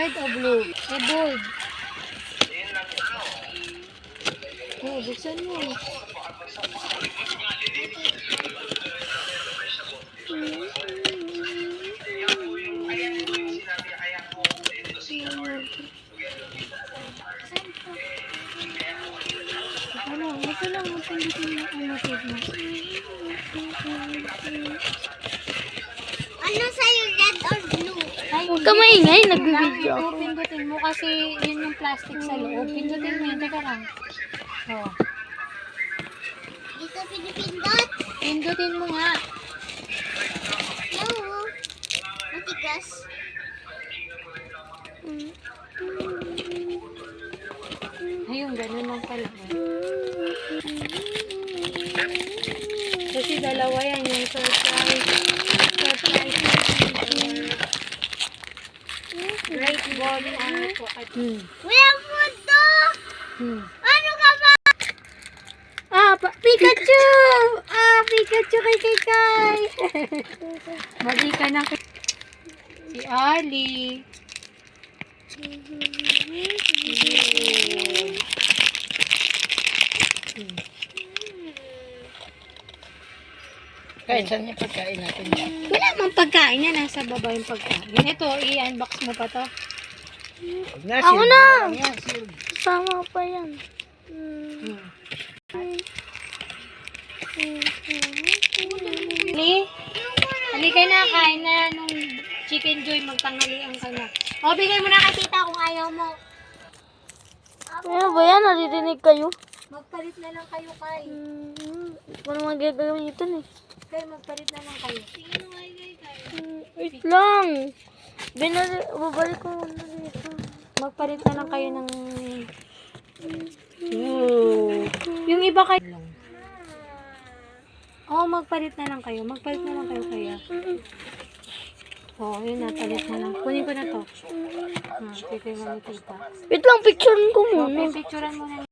Red o blue? Eh, bold. Oh, buksan mo. Ano, ito lang. Pindutin mo ang motive mo. Ano sa'yo, red or blue? Ay, Huwag ka maingay, nagbibideo ito, ako. pindutin mo kasi yun yung plastic sa loob. Pindutin mo yun. Teka lang. Oh. Dito pinipindot. Pindutin mo nga. No. Matigas. Ayun, ganun lang pala. Kasi dalawa yan, yung surprise. Surprise. Great ball po. Kuya Mundo! Ano ka ba? Pikachu! Pikachu kay. Mali ka na kay... Si Ali. Kahit saan yung pagkain natin. Wala mang pagkain yan. Nasa baba yung pagkain. Ito, i-unbox mo pa to. Ako na! Sama pa yan. Ali? Ali ka na, kain na nung chicken joy, magtanghalian ka na. O, bigay mo na kay tita kung ayaw mo. Ano ba yan? Naririnig kayo? Magpalit na lang kayo, Kay. Parang magagamitan eh. Kay, magpalit na lang kayo. Wait lang. Babalik ko muna dito. Magpalit na lang kayo ng... Yung iba kayo. Oo, magpalit na lang kayo. Magpalit na lang kayo kaya. Oo, yun na, palit na lang. Kunin ko na to. Pipay mo ni tita. Wait lang, picturein ko muna. Picturean mo na.